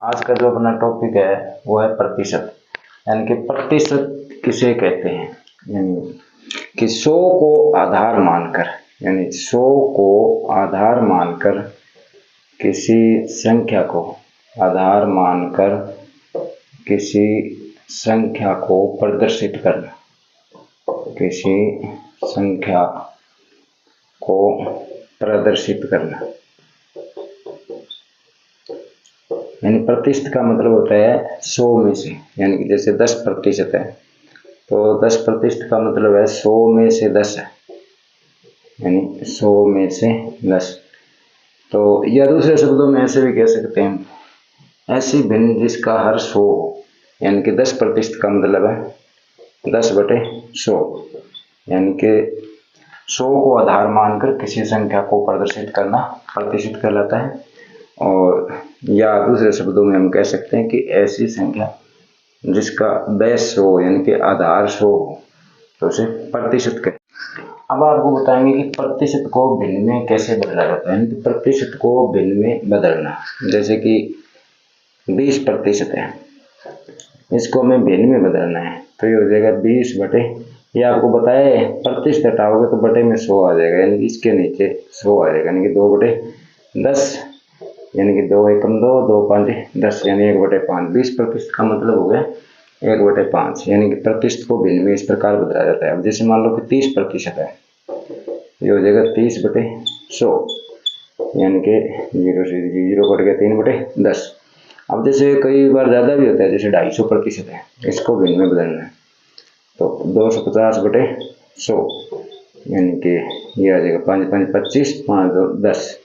आज का जो अपना टॉपिक है वो है प्रतिशत। यानी कि प्रतिशत किसे कहते हैं, यानी कि 100 को आधार मानकर, यानी 100 को आधार मानकर किसी संख्या को आधार मानकर किसी संख्या को प्रदर्शित करना, किसी संख्या को प्रदर्शित करना। यानी प्रतिशत का मतलब होता है 100 में से, यानी कि जैसे 10% है तो 10% का मतलब है 100 में से 10 है, यानी 100 में से 10। तो या दूसरे शब्दों में ऐसे भी कह सकते हैं, ऐसी भिन्न जिसका हर 100 हो, यानी कि 10% का मतलब है 10/100, यानी कि 100 को आधार मानकर किसी संख्या को प्रदर्शित करना प्रतिशत कहलाता है। और या दूसरे शब्दों में हम कह सकते हैं कि ऐसी संख्या जिसका बेस 100 यानी कि आधार 100 हो तो उसे प्रतिशत कहते हैं। अब आपको बताएंगे कि प्रतिशत को भिन्न में कैसे बदला जाता है, यानी कि प्रतिशत को भिन्न में बदलना। जैसे कि 20% है, इसको हमें भिन्न में बदलना है तो ये हो जाएगा 20 ये आपको बताया प्रतिशत हटाओगे तो बटे में 100 आ जाएगा, यानी कि इसके नीचे 100 आ जाएगा, यानी कि 2/10, यानी कि 2 एकम 2, 2 5 10, यानी 1/5। 20% का मतलब हो गया 1/5, यानी कि प्रतिशत को भिन्न में इस प्रकार बदला जाता है। अब जैसे मान लो कि 30% है, ये हो जाएगा 30/100, यानी कि 0 से 0 कट गया 3/10। अब जैसे कई बार ज़्यादा भी होता है, जैसे 250% है, इसको भिन्न में बदलना है तो 250/100, यानी कि ये आ जाएगा 5 5 25, 5 2 10,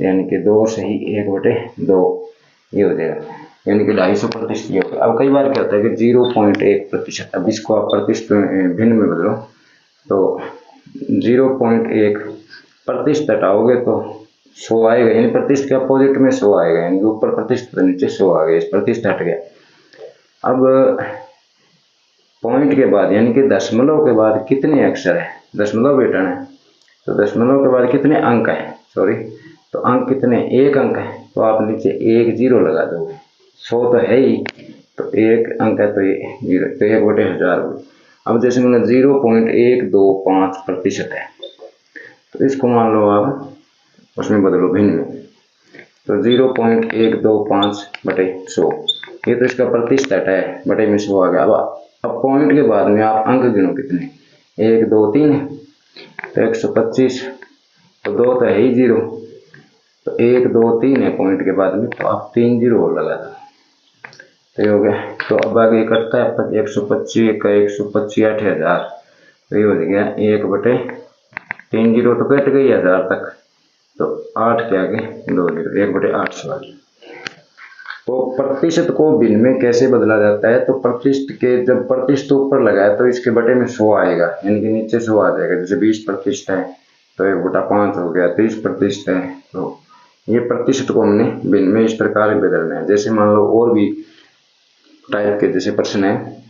यानी कि 2 से ही 1/2 ये हो जाएगा, यानी कि 250% ये होगा। अब कई बार क्या होता है कि 0.1%, अब इसको आप प्रतिशत भिन्न में बदलो तो 0.1% हटाओगे तो 100 आएगा, यानी प्रतिशत के अपोजिट में 100 आएगा, यानी कि ऊपर प्रतिशत तो नीचे 100 आ गया, इस प्रतिशत हट गया। अब पॉइंट के बाद यानी कि दशमलव के बाद कितने अक्षर है, दशमलव रिटर्न है तो दशमलव के बाद कितने अंक है, तो अंक कितने, 1 अंक है तो आप नीचे 1 0 लगा दोगे। 100 तो है ही तो 1 अंक है तो ये 0, तो 1/1000 हो गई। अब जैसे मैंने 0.125% है तो इसको मान लो आप उसमें बदलो भिन्न में, तो 0.125/100, ये तो इसका प्रतिशत है, बटे में 100 आ गया। अब पॉइंट के बाद में आप अंक गिनो कितने, 1 2 3 तो 125, तो 2 तो है ही 0 तो 1 2 3 है पॉइंट के बाद में, तो आप 3 0 और लगा दो तो ये हो गया। तो अब आगे कटता है 125 का 125 8000, तो ये हो गया 1/3 0 तो कट गई 1000 तक, तो 8 के आगे 2 0, 1/800 आ गया। तो प्रतिशत को भिन्न में कैसे बदला जाता है, तो प्रतिशत के जब प्रतिशत ऊपर लगाए तो इसके बटे में 100 आएगा, यानी कि नीचे 100 आ जाएगा। जैसे 20% है तो 1/5 हो गया, 30% है तो ये प्रतिशत को हमने भिन्न में इस प्रकार बदलना है। जैसे मान लो और भी टाइप के जैसे प्रश्न है,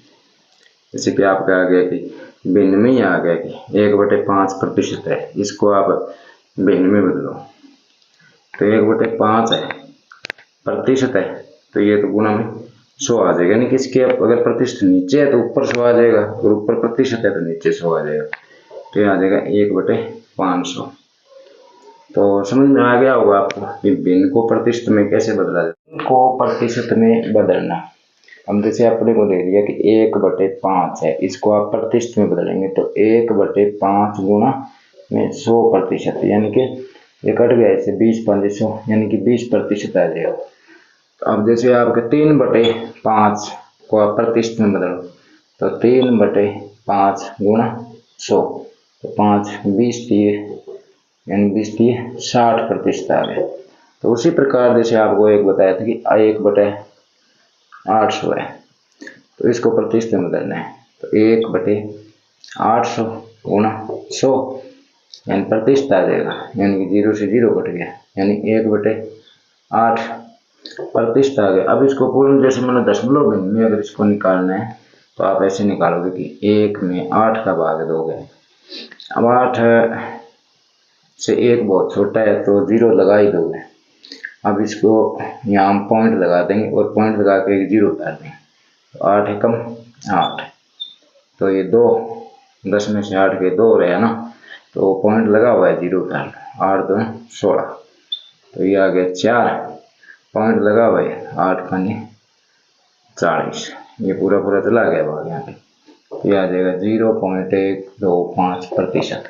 जैसे कि आपका आ गया कि भिन्न में ही आ गया कि 1/5% है, इसको आप भिन्न में बदलो तो 1/5 है प्रतिशत है तो ये तो गुना में 100 आ जाएगा, यानी कि इसके अगर प्रतिशत नीचे है तो ऊपर 100 आ जाएगा, और ऊपर प्रतिशत है तो नीचे 100 आ जाएगा, तो ये आ जाएगा 1/500। तो समझ में आ गया होगा आपको कि भिन्न को प्रतिशत में कैसे बदला जाए, को प्रतिशत में बदलना। हम जैसे अपने को दे दिया कि 1/5 है, इसको आप प्रतिशत में बदलेंगे तो 1/5 गुना में 100%, यानी कि ये कट गया इससे 20 5 100, यानी कि 20% आ जाएगा। अब जैसे आपके 3/5 को आप प्रतिशत में बदलो तो 3/5 गुना 100, तो 5 20 30, यानी 20 30 60% आ गया। तो उसी प्रकार जैसे आपको एक बताया था कि 1/800 है तो इसको प्रतिशत में बदलना है, तो 1/800 गुना 100, यानी प्रतिशत आ जाएगा, यानी कि 0 से 0 कट गया, यानी 1/8 प्रतिशत आ गया। अब इसको पूर्ण जैसे मैंने दशमलव भिन्न में अगर इसको निकालना है तो आप ऐसे निकालोगे कि 1 में 8 का भाग दोगे। अब 8 से 1 बहुत छोटा है तो 0 लगा ही दोगे, अब इसको यहाँ हम पॉइंट लगा देंगे और पॉइंट लगा के 0 उतार देंगे। तो 8 एकम 8, तो ये 2, 10 में से 8 के 2 रहे ना, तो पॉइंट लगा हुआ है 0 उतार लो, 8 2 16, तो ये आ गया 4, पॉइंट लगा हुआ है 8 5 40, ये पूरा पूरा चला गया भाग यहाँ पे, तो ये आ जाएगा 0.125%।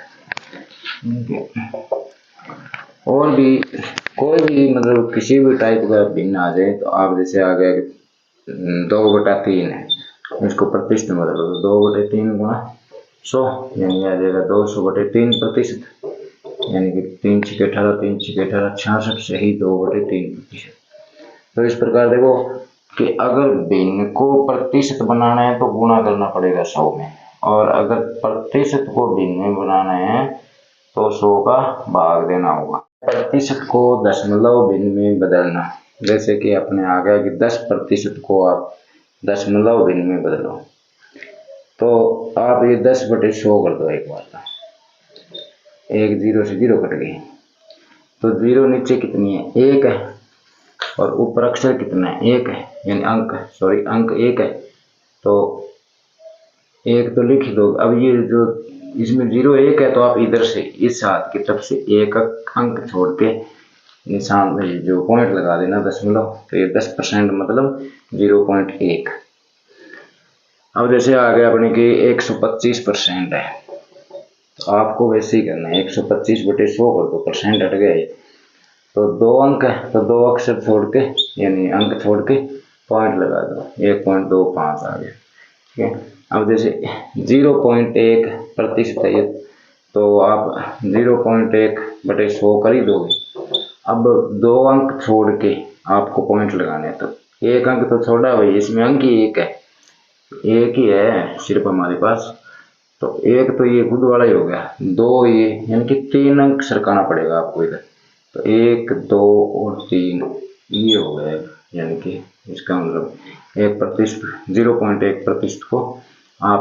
और भी कोई भी मतलब किसी भी टाइप का भिन्न आ जाए, तो आप जैसे आ गया 2/3 है, इसको प्रतिशत में बदलो, तो 2/3 गुणा 100 यानी आ जाएगा 200/3%, यानी कि 3 छक्के 18, 3 छक्के 18, 66 से ही 2/3%। तो इस प्रकार देखो कि अगर भिन्न को प्रतिशत बनाना है तो गुणा करना पड़ेगा 100 में, और अगर प्रतिशत को भिन्न में बनाना है तो 100 का भाग देना होगा। प्रतिशत को दशमलव भिन्न में बदलना, जैसे कि अपने आ गया कि 10% को आप दशमलव भिन्न में बदलो, तो आप ये 10/100 कर दो एक बार, एक 0 से 0 कट गई, तो 0 नीचे कितनी है 1 है, और ऊपर अक्षर कितना है 1 है, यानी अंक 1 है, तो 1 तो लिख दो। अब ये जो इसमें 0 1 है, तो आप इधर से इस हाथ की तरफ से एक अंक छोड़ के निशान जो पॉइंट लगा देना दशमलव, तो ये 10% मतलब 0.1। अब जैसे आ गया अपने की 125% है, तो आपको वैसे ही करना है, 125/100 कर दो, परसेंट हट गया, तो 2 अंक है, तो 2 अक्षर छोड़ के यानी अंक छोड़ के पॉइंट लगा दो, 1.25 आ गया, ठीक है। अब जैसे 0.1% है, तो आप 0.1/100 कर ही दोगे। अब 2 अंक छोड़ के आपको पॉइंट लगाने हैं, तो 1 अंक तो छोड़ा भाई, इसमें अंक ही 1 है, एक ही है सिर्फ हमारे पास, तो 1 तो ये खुद वाला ही हो गया, 2 ये, यानी कि 3 अंक सरकाना पड़ेगा आपको इधर, तो 1 2 और 3 ये हो गया, यानी कि इसका मतलब 0.1% को आप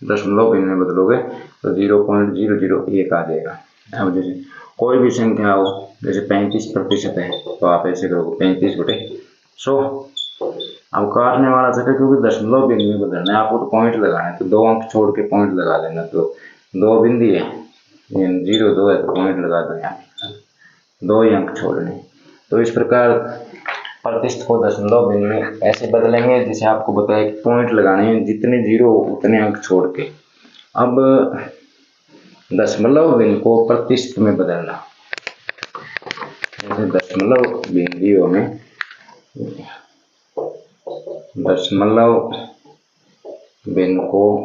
दशमलव भिन्न में बदलोगे तो 0.001 आ जाएगा। अब जैसे कोई भी संख्या हो, जैसे 35% है, तो आप ऐसे करोगे 35/100। अब काटने वाला चक्कर, क्योंकि दशमलव भिन्न में बदलना है आपको, तो पॉइंट लगाना है, तो 2 अंक छोड़ के पॉइंट लगा देना, तो 2 बिंदी है, 0 2 है, तो पॉइंट लगा दो, यहाँ 2 ही अंक छोड़ने। तो इस प्रकार प्रतिशत को दशमलव भिन्न में ऐसे बदलेंगे, जैसे आपको बताया कि पॉइंट लगाने हैं, जितने 0 उतने अंक छोड़ के। अब दशमलव भिन्न को प्रतिशत में बदलना, जैसे दशमलव बिंदियों में दशमलव भिन्न को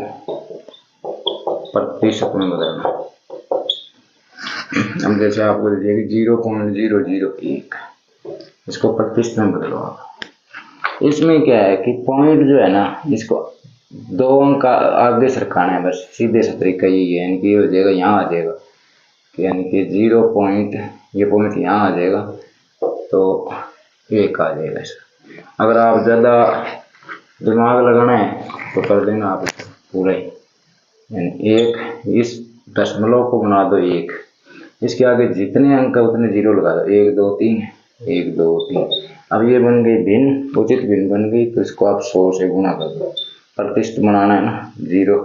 प्रतिशत में बदलना। अब जैसे आपको दीजिए 0.001, इसको प्रतिशत में बदलो आप। इसमें क्या है कि पॉइंट जो है ना, इसको 2 अंक आगे सरकाना है, बस सीधे सा तरीका यही है, यानी कि ये हो जाएगा, यहाँ आ जाएगा, यानी कि 0 पॉइंट, ये पॉइंट यहाँ आ जाएगा, तो 1 आ जाएगा इसका। अगर आप ज़्यादा दिमाग लगाना है तो कर देना आप पूरा ही, यानी 1, इस दशमलव को बना दो 1, इसके आगे जितने अंक है उतने 0 लगा दो, 1 2 3, 1 2 3। अब ये बन गई भिन्न, उचित भिन्न बन गई, तो इसको आप 100 से गुणा कर दो, प्रतिशत बनाना है ना, 0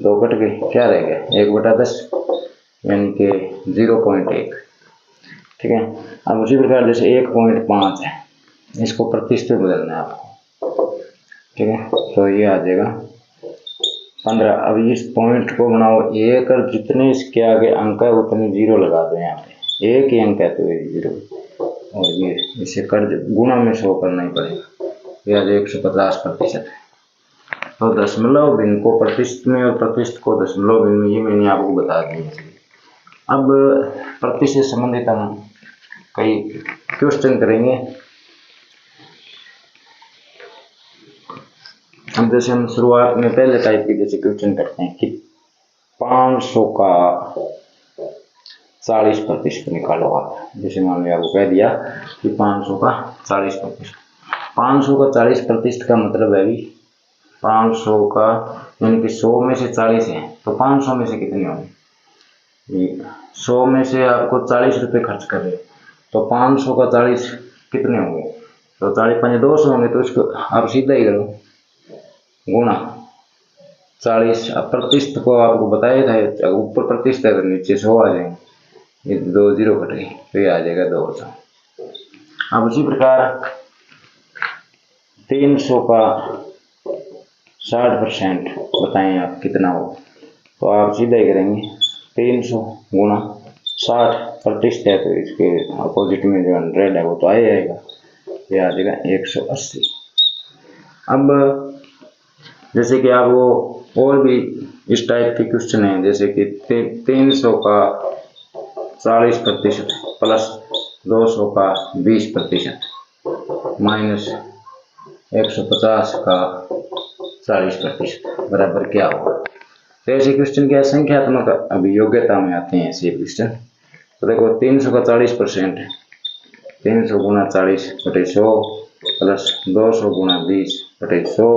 2 कट गए, क्या रह गया 1/10, यानी कि 0.1, ठीक है। अब उसी प्रकार जैसे 1.5 है, इसको प्रतिशत में बदलना है आपको, ठीक है, तो ये आ जाएगा 15। अब इस पॉइंट को बनाओ 1, और जितने इसके आगे अंक है उतने 0 लगा दो, यहाँ पे 1 ही अंक है तो ये 0, और ये इसे कर गुणा में 100 करना ही पड़ेगा, यह 150% है। तो दशमलव भिन्न को प्रतिशत में और प्रतिशत को दशमलव भिन्न में, ये मैंने आपको बता दिया। अब प्रतिशत से संबंधित हम कई क्वेश्चन करेंगे। अब जैसे हम शुरुआत में पहले टाइप के जैसे क्वेश्चन करते हैं कि 500 का 40% निकालो आप। जैसे मान लिया आपको कह दिया कि 500 का 40%, 500 का 40% का मतलब है भी 500 का, यानी कि 100 में से 40 है, तो 500 में से कितने होंगे, 100 में से आपको 40 रुपये खर्च कर रहे हो, तो 500 का 40 कितने होंगे, तो 40 5 200 होंगे, तो इसको आप सीधा ही करो गुणा 40। अब प्रतिशत को आपको बताया था, ऊपर प्रतिशत है तो नीचे 100 आ जाएंगे, ये 2 0 कट गए तो ये आ जाएगा 200। अब उसी प्रकार 300 का 60% बताएं आप कितना हो, तो आप सीधा ही करेंगे 300 गुणा 60% है, तो इसके अपोजिट में जो 100 है वो तो आ जाएगा, ये आ जाएगा 180। अब जैसे कि आप वो और भी इस टाइप के क्वेश्चन हैं, जैसे कि 300 का 40% प्लस 200 का 20% माइनस 150 का 40% बराबर क्या होगा। तो ऐसे क्वेश्चन क्या संख्यात्मक अभियोग्यता में आते हैं ऐसे क्वेश्चन। तो देखो 300 का 40%, 300 गुणा 40/100 प्लस 200 गुणा 20/100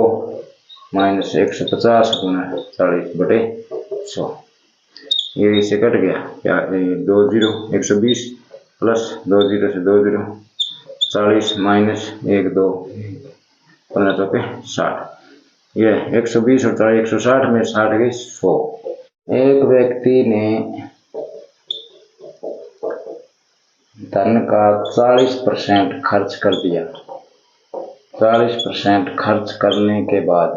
माइनस 150 गुणा 40/100, ये इससे कट गया क्या, 2 0 120 प्लस 2 0 से 2 0 40 माइनस 1 2 15 चौके 60, ये 120 और 40 160 में 60 गई 100। एक व्यक्ति ने धन का 40% खर्च कर दिया, 40% खर्च करने के बाद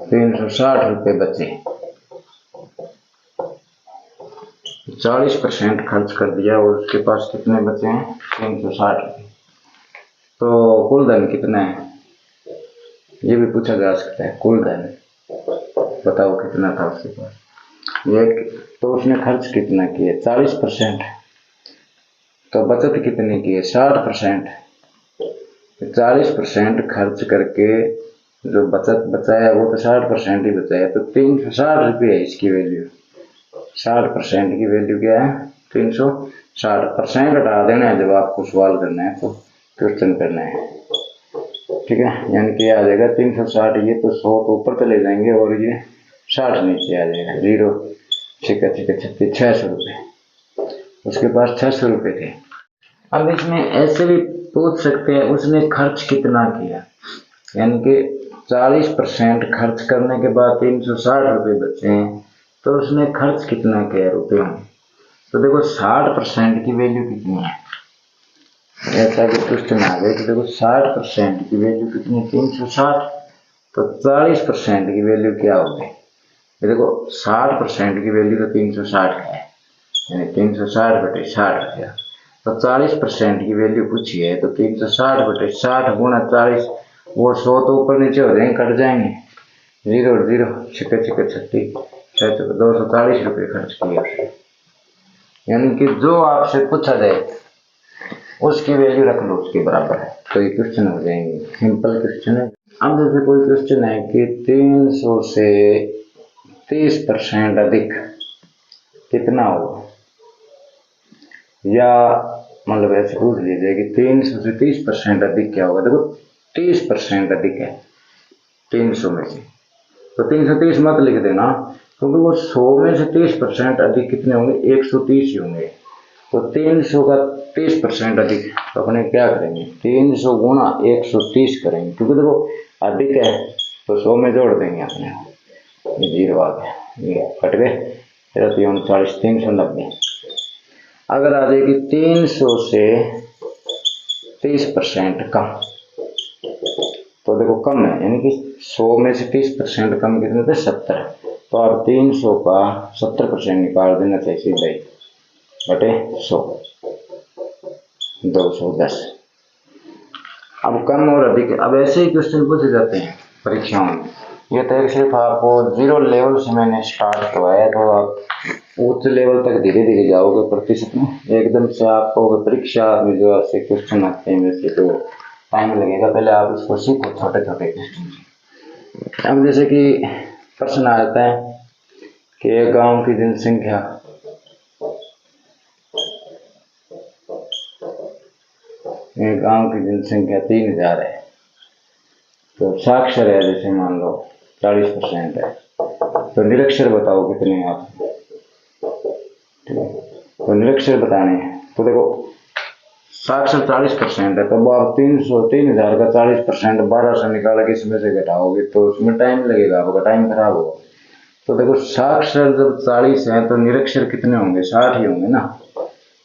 360 रुपये बचे। 40% खर्च कर दिया और उसके पास कितने बचे हैं, 360 रुपये। तो कुल धन कितना है, ये भी पूछा जा सकता है, कुल धन बताओ कितना था उसके पास। ये तो उसने खर्च कितना किया 40%, तो बचत कितनी की है 60%। 40% खर्च करके जो बचत बचाया वो तो 60% ही बचाया, तो 360 रुपये है इसकी वैल्यू। 60% की वैल्यू क्या है 360%। हटा देना है जब आपको सवाल करना है, तो क्वेश्चन करना है, ठीक है। यानी कि आ जाएगा 360, ये तो 100 तो ऊपर चले जाएंगे और ये 60 नीचे आ जाएगा, 0 6 36 600 रुपये, उसके पास 600 रुपये थे। अब इसमें ऐसे भी पूछ सकते हैं उसने खर्च कितना किया, यानी कि 40% खर्च करने के बाद 360 रुपये बचे हैं, तो उसने खर्च कितना किया रुपयों में। तो देखो 60% की वैल्यू कितनी है, ऐसा कि क्वेश्चन आ गया कि देखो 60% की वैल्यू कितनी, 360, तो 40% की वैल्यू क्या होगी। देखो 60% की वैल्यू तो 360 है, यानी 360/60 रुपया, तो 40% की वैल्यू पूछी है, तो 360/60 गुणा 40, वो 100 तो ऊपर नीचे हो जाएंगे, कट जाएंगे, 0 0 6 6 36 240 रुपये खर्च किया उसने। यानी कि जो आपसे पूछा जाए उसकी वैल्यू रख लो उसके बराबर है, तो ये क्वेश्चन हो जाएंगे, सिंपल क्वेश्चन है। अब जैसे कोई क्वेश्चन है कि 300 से 30% अधिक कितना होगा, या मतलब ऐसे पूछ लीजिए कि 300 से 30% अधिक क्या होगा। देखो 30% अधिक है 300 में से, तो 330 मत लिख देना, क्योंकि वो 100 में से 30% अधिक कितने होंगे, 130 ही होंगे। तो 300 का 30% अधिक, तो अपने क्या करेंगे 300 गुणा 130 करेंगे, क्योंकि देखो अधिक है तो 100 में जोड़ देंगे अपने, ये 0 आ गया, ये कट गए 39 390। अगर आ जाएगी 300 से 30% कम, तो देखो कम है, यानी कि 100 में से 30% कम कितने थे 70, तो आप 300 का 70% निकाल देना चाहिए सीधा ही, बटे 100 210। अब कम और अधिक, अब ऐसे ही क्वेश्चन पूछे जाते हैं परीक्षाओं में। ये तो एक सिर्फ आपको 0 लेवल से मैंने स्टार्ट करवाया, तो आप उच्च लेवल तक धीरे धीरे जाओगे प्रतिशत में, एकदम से आपको परीक्षा में जो आपसे क्वेश्चन आते हैं वैसे तो टाइम लगेगा, पहले आप इसको सीखो छोटे छोटे क्वेश्चन। अब जैसे कि प्रश्न आ जाता है कि एक गांव की जनसंख्या 3000 है, तो साक्षर है जैसे मान लो 40% है, तो निरक्षर बताओ कितने हैं आप, ठीक है, तो निरक्षर बताने हैं, तो देखो साक्षर 40% है, तो अब आप 3,000 का 40% 1200 निकाल के इसमें से घटाओगे तो उसमें टाइम लगेगा, आपका टाइम खराब होगा। तो देखो साक्षर जब 40 है तो निरक्षर कितने होंगे, 60 ही होंगे ना।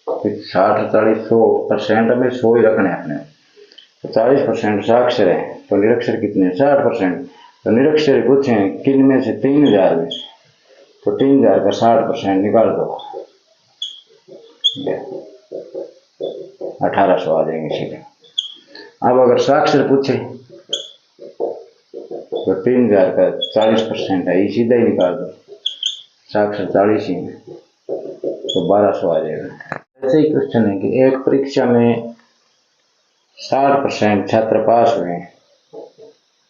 60 40 100% हमें 100 ही रखना है अपने। तो 40% साक्षर है तो निरक्षर कितने, 60%। तो निरक्षर पूछे किन में से, 3000 में, तो 3000 का 60% निकाल दो, 1800 आ जाएंगे सीधे। अब अगर साक्षर पूछे तो 3000 का 40% है, ये सीधा ही निकाल दो, साक्षर 40 ही है तो 1200 आ जाएगा। ऐसे ही क्वेश्चन है कि एक परीक्षा में 60% छात्र पास हुए,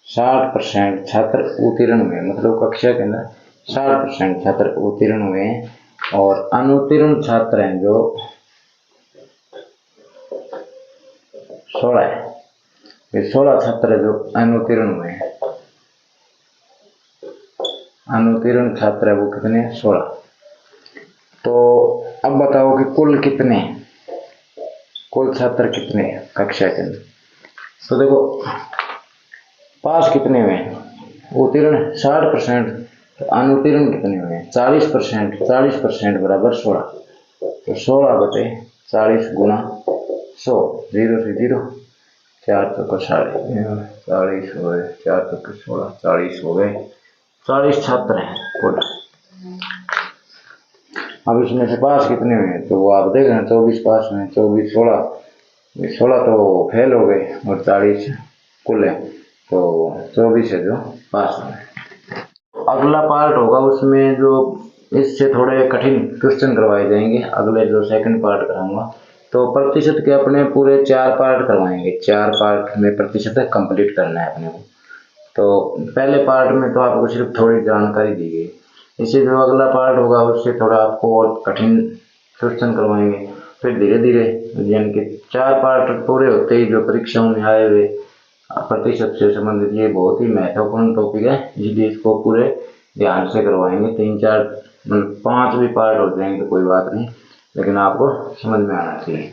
60% छात्र उत्तीर्ण हुए, मतलब कक्षा के अंदर 60% छात्र उत्तीर्ण हुए और अनुत्तीर्ण छात्र हैं जो 16 है। ये 16 छात्र जो अनुत्तीर्ण हुए हैं, अनुत्तीर्ण छात्र है वो कितने, 16। तो अब बताओ कि कुल कितने, कुल छात्र कितने कक्षा के अंदर। तो देखो पास कितने हुए, उत्तीर्ण 60%, तो अनुत्तीर्ण कितने हुए, 40%, 40% बराबर 16। तो 16 बटे 40 गुना 100, 0 से 0, 4 चौका 40 हो गए, 4 चौके 16, 40 हो गए। 40 छात्र हैं कुल। अब इसमें से पास कितने हुए, तो वो आप देख रहे हैं 24 पास हुए, 24 16 तो फेल हो गए और 40 कुल है, तो 24 है जो पास हुए। अगला पार्ट होगा उसमें जो इससे थोड़े कठिन क्वेश्चन करवाए जाएंगे, अगले जो सेकंड पार्ट कराऊंगा। तो प्रतिशत के अपने पूरे 4 पार्ट करवाएंगे, 4 पार्ट में प्रतिशत कंप्लीट करना है अपने को। तो पहले पार्ट में तो आपको सिर्फ थोड़ी जानकारी दी गई, इससे जो अगला पार्ट होगा उससे थोड़ा आपको और कठिन क्वेश्चन करवाएंगे। फिर धीरे धीरे यानी कि 4 पार्ट पूरे होते ही जो परीक्षाओं में आए हुए प्रतिशत से संबंधित ये बहुत ही महत्वपूर्ण टॉपिक है, इसलिए इसको पूरे ध्यान से करवाएंगे। 3 4 5 भी पार्ट हो जाएंगे तो कोई बात नहीं, लेकिन आपको समझ में आना चाहिए।